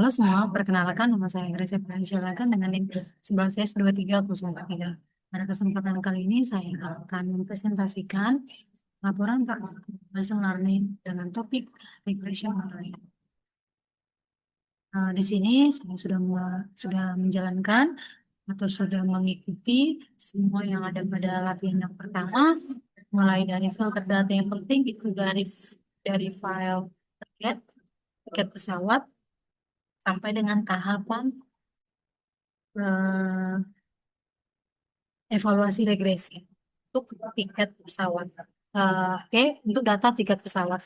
Halo semua, perkenalkan nama saya Grace Pransyalakan dengan NIM 11S2303. Pada kesempatan kali ini saya akan mempresentasikan laporan praktik lesson learning dengan topik regression modeling. Di sini saya sudah menjalankan atau sudah mengikuti semua yang ada pada latihan yang pertama, mulai dari filter data yang penting itu dari file tiket, tiket pesawat sampai dengan tahapan eh, evaluasi regresi untuk tiket pesawat. Oke, untuk data tiket pesawat.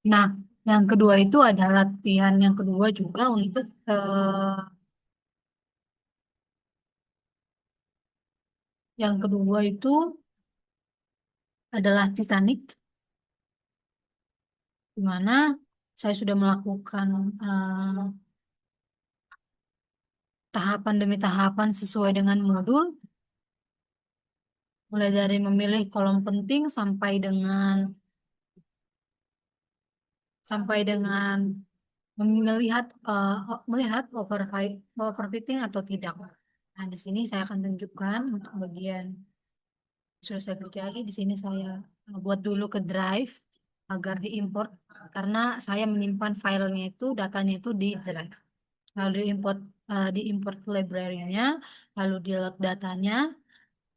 Nah, yang kedua itu ada latihan yang kedua juga untuk yang kedua itu adalah Titanic, di mana saya sudah melakukan eh, tahapan demi tahapan sesuai dengan modul, mulai dari memilih kolom penting sampai dengan melihat overfitting atau tidak. Nah, di sini saya akan tunjukkan untuk bagian sudah saya kerjakan. Di sini saya buat dulu ke drive agar diimport karena saya menyimpan filenya itu datanya itu di drive. Lalu diimport library-nya, lalu di load datanya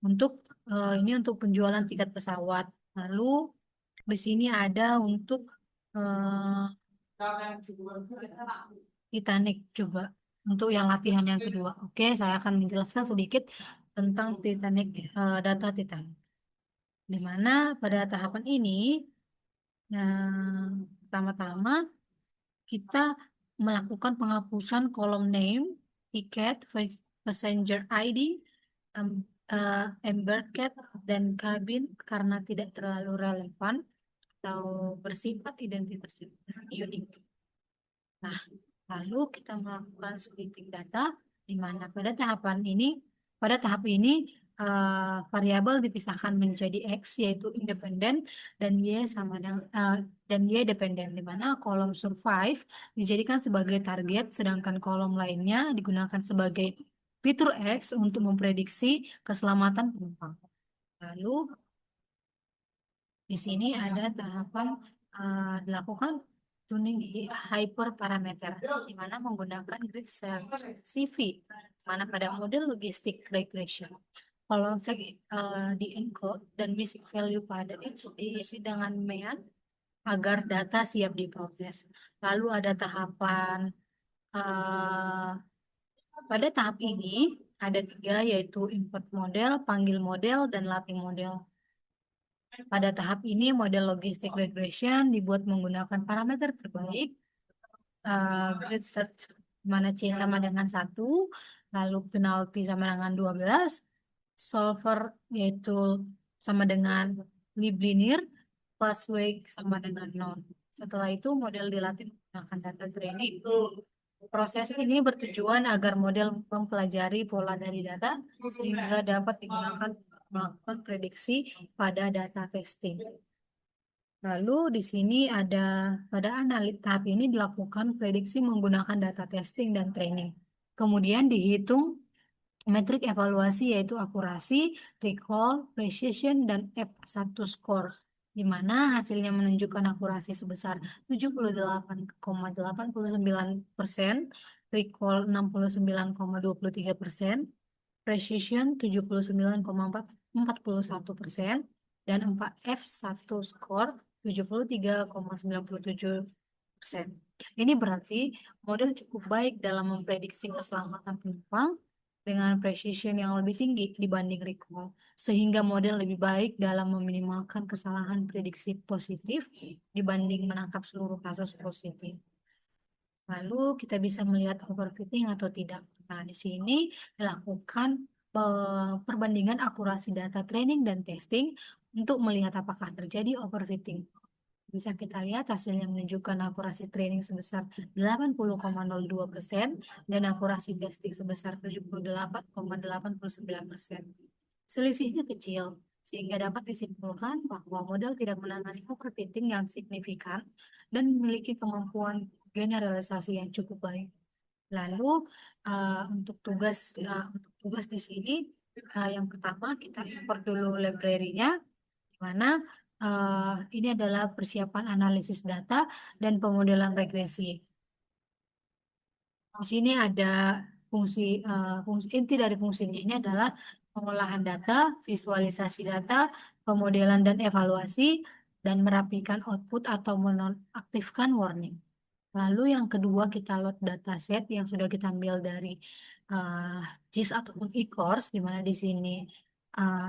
untuk ini untuk penjualan tiket pesawat. Lalu di sini ada untuk eh, Titanic juga untuk yang latihan yang kedua. Oke, saya akan menjelaskan sedikit tentang Titanic, data Titanic. Di mana pada tahapan ini, pertama-tama kita melakukan penghapusan kolom name, tiket, passenger ID, embarked, dan kabin karena tidak terlalu relevan atau bersifat identitas unik. Nah, lalu kita melakukan splitting data di mana pada tahap ini variabel dipisahkan menjadi X yaitu independen dan Y dependen di mana kolom survive dijadikan sebagai target sedangkan kolom lainnya digunakan sebagai fitur X untuk memprediksi keselamatan penumpang. Lalu di sini ada tahapan dilakukan tuning hyperparameter, di mana menggunakan grid search CV, mana pada model logistik regression. Kalau di encode dan basic value pada X diisi dengan MEAN agar data siap diproses. Lalu ada eh, pada tahap ini ada tiga yaitu import model, panggil model, dan latih model. Pada tahap ini, model logistik regression dibuat menggunakan parameter terbaik, grid search, mana C sama dengan 1, lalu penalty sama dengan 12, solver yaitu sama dengan liblinear, plus weight sama dengan 0. Setelah itu, model dilatih menggunakan data training. Proses ini bertujuan agar model mempelajari pola dari data sehingga dapat digunakan melakukan prediksi pada data testing. Lalu di sini pada tahap ini dilakukan prediksi menggunakan data testing dan training. Kemudian dihitung metrik evaluasi yaitu akurasi, recall, precision, dan F1 score, di mana hasilnya menunjukkan akurasi sebesar 78,89%, recall 69,23%, precision 79,41%, dan 4F1 score 73,97%. Ini berarti model cukup baik dalam memprediksi keselamatan penumpang dengan precision yang lebih tinggi dibanding recall, sehingga model lebih baik dalam meminimalkan kesalahan prediksi positif dibanding menangkap seluruh kasus positif. Lalu kita bisa melihat overfitting atau tidak. Nah, di sini dilakukan perbandingan akurasi data training dan testing untuk melihat apakah terjadi overfitting. Bisa kita lihat hasilnya menunjukkan akurasi training sebesar 80,02% dan akurasi testing sebesar 78,89%. Selisihnya kecil, sehingga dapat disimpulkan bahwa model tidak menangani overfitting yang signifikan dan memiliki kemampuan generalisasi yang cukup baik. Lalu untuk tugas di sini yang pertama kita import dulu library-nya, di mana ini adalah persiapan analisis data dan pemodelan regresi. Di sini ada fungsi inti dari fungsinya ini adalah pengolahan data, visualisasi data, pemodelan dan evaluasi, dan merapikan output atau menonaktifkan warning. Lalu yang kedua kita load dataset yang sudah kita ambil dari uh, JIS ataupun e-course, di mana di sini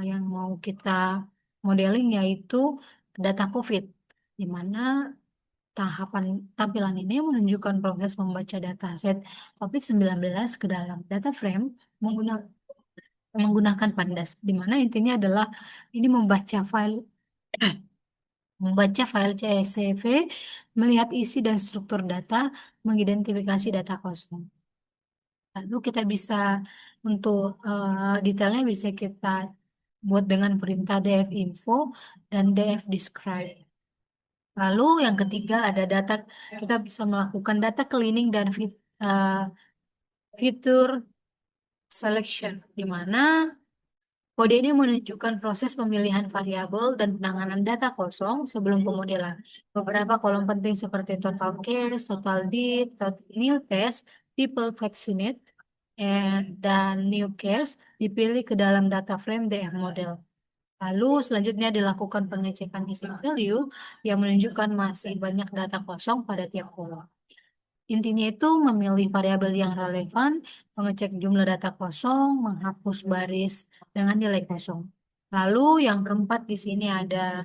yang mau kita modeling yaitu data COVID, di mana tahapan tampilan ini menunjukkan proses membaca dataset COVID-19 ke dalam data frame menggunakan Pandas, di mana intinya adalah ini membaca file CSV, melihat isi dan struktur data, mengidentifikasi data kosong. Lalu kita bisa untuk detailnya bisa kita buat dengan perintah dfinfo dan dfdescribe. Lalu yang ketiga ada data, kita bisa melakukan data cleaning dan fitur selection, di mana kode ini menunjukkan proses pemilihan variabel dan penanganan data kosong sebelum pemodelan. Beberapa kolom penting seperti total case, total date, new test, people vaccinate, dan new case dipilih ke dalam data frame DM model. Lalu selanjutnya dilakukan pengecekan missing value yang menunjukkan masih banyak data kosong pada tiap kolom. Intinya itu memilih variabel yang relevan, mengecek jumlah data kosong, menghapus baris dengan nilai kosong. Lalu yang keempat di sini ada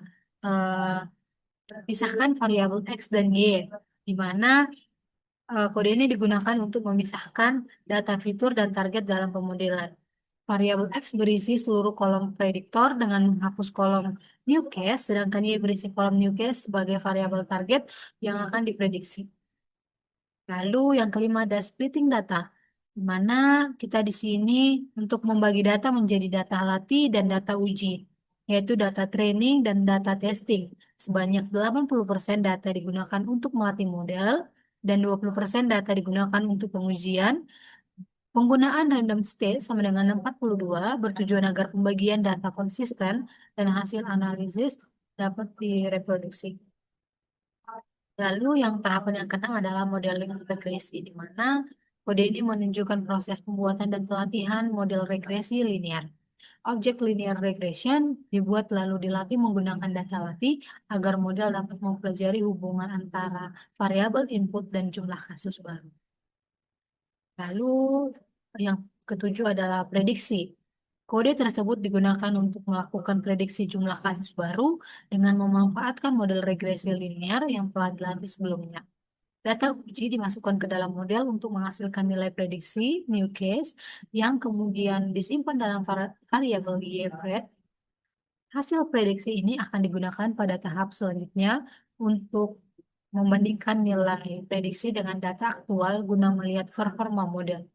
pisahkan variabel X dan Y, di mana kode ini digunakan untuk memisahkan data fitur dan target dalam pemodelan. Variabel X berisi seluruh kolom prediktor dengan menghapus kolom new case, sedangkan Y berisi kolom new case sebagai variabel target yang akan diprediksi. Lalu yang kelima ada splitting data, di mana kita di sini untuk membagi data menjadi data latih dan data uji, yaitu data training dan data testing. Sebanyak 80% data digunakan untuk melatih model dan 20% data digunakan untuk pengujian. Penggunaan random state sama dengan 42 bertujuan agar pembagian data konsisten dan hasil analisis dapat direproduksi. Lalu yang tahapan yang keenam adalah modeling regresi, di mana kode ini menunjukkan proses pembuatan dan pelatihan model regresi linear. Objek linear regression dibuat lalu dilatih menggunakan data latih agar model dapat mempelajari hubungan antara variabel input dan jumlah kasus baru. Lalu yang ketujuh adalah prediksi. Kode tersebut digunakan untuk melakukan prediksi jumlah kasus baru dengan memanfaatkan model regresi linear yang telah dilatih sebelumnya. Data uji dimasukkan ke dalam model untuk menghasilkan nilai prediksi new case yang kemudian disimpan dalam variabel YFRED. Hasil prediksi ini akan digunakan pada tahap selanjutnya untuk membandingkan nilai prediksi dengan data aktual guna melihat performa model.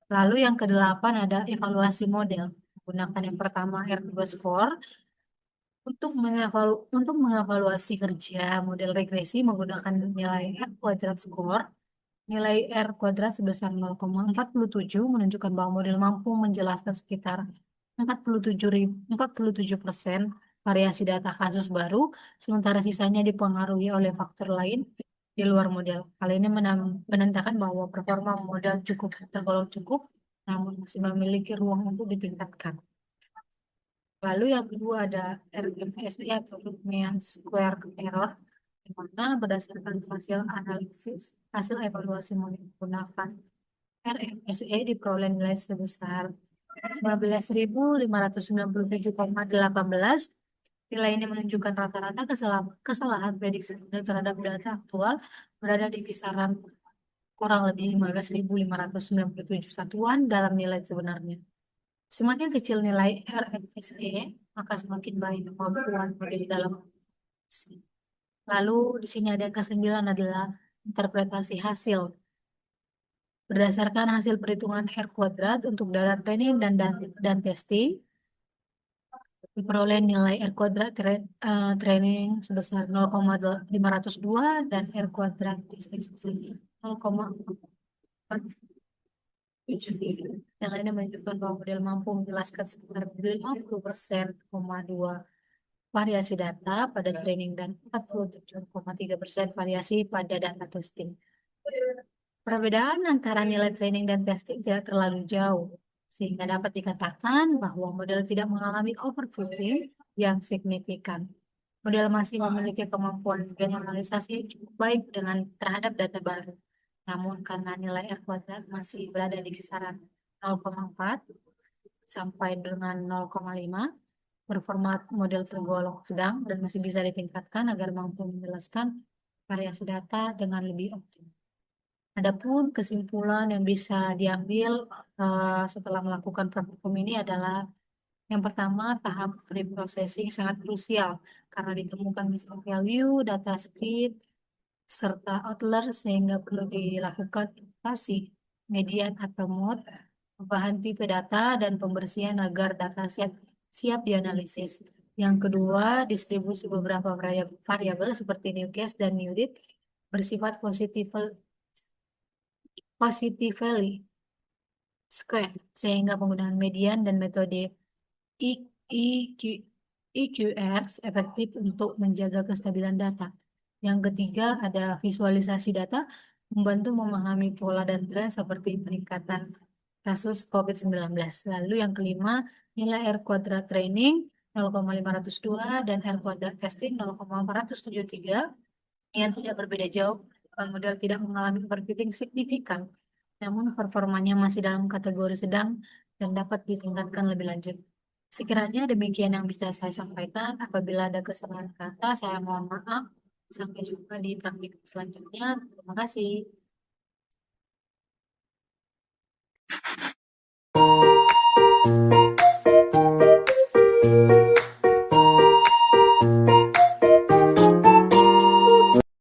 Lalu yang kedelapan ada evaluasi model. Menggunakan yang pertama R2 score untuk mengevaluasi kerja model regresi menggunakan nilai R kuadrat score. Nilai R kuadrat sebesar 0,47 menunjukkan bahwa model mampu menjelaskan sekitar 47% variasi data kasus baru, sementara sisanya dipengaruhi oleh faktor lain di luar model. Hal ini menandakan bahwa performa model tergolong cukup, namun masih memiliki ruang untuk ditingkatkan. Lalu yang kedua ada RMSE atau Mean Square Error, di mana berdasarkan hasil evaluasi menggunakan RMSE diperoleh nilai sebesar 15.597,18. Nilai ini menunjukkan rata-rata kesalahan prediksi terhadap data aktual berada di kisaran kurang lebih 15.597 satuan dalam nilai sebenarnya. Semakin kecil nilai RMSE, maka semakin baik kemampuan model dalam prediksi. Lalu di sini ada yang kesembilan adalah interpretasi hasil. Berdasarkan hasil perhitungan R kuadrat untuk data training dan testing, diperoleh nilai R kuadrat training sebesar 0,502 dan R kuadrat testing sebesar 0,4. Yang lainnya menunjukkan bahwa model mampu menjelaskan sekitar 50,2% variasi data pada training dan 47,3% variasi pada data testing. Perbedaan antara nilai training dan testing tidak terlalu jauh, sehingga dapat dikatakan bahwa model tidak mengalami overfitting yang signifikan. Model masih memiliki kemampuan generalisasi yang cukup baik dengan terhadap data baru. Namun karena nilai R kuadrat masih berada di kisaran 0,4 sampai dengan 0,5, performa model tergolong sedang dan masih bisa ditingkatkan agar mampu menjelaskan variasi data dengan lebih optimal. Adapun kesimpulan yang bisa diambil setelah melakukan praktikum ini adalah yang pertama, tahap pre-processing sangat krusial karena ditemukan missing value, data speed, serta outlier sehingga perlu dilakukan investasi median atau mode, perubahan tipe data, dan pembersihan agar data siap dianalisis. Yang kedua, distribusi beberapa variabel seperti newcase dan newdit bersifat positively square sehingga penggunaan median dan metode IQ, EQR efektif untuk menjaga kestabilan data. Yang ketiga ada visualisasi data membantu memahami pola dan tren seperti peningkatan kasus COVID-19. Lalu yang kelima, nilai R kuadrat training 0,502 dan R kuadrat testing 0,473 yang tidak berbeda jauh. Model tidak mengalami overfitting signifikan, namun performanya masih dalam kategori sedang dan dapat ditingkatkan lebih lanjut. Sekiranya demikian yang bisa saya sampaikan. Apabila ada kesalahan kata, saya mohon maaf. Sampai jumpa di praktik selanjutnya. Terima kasih.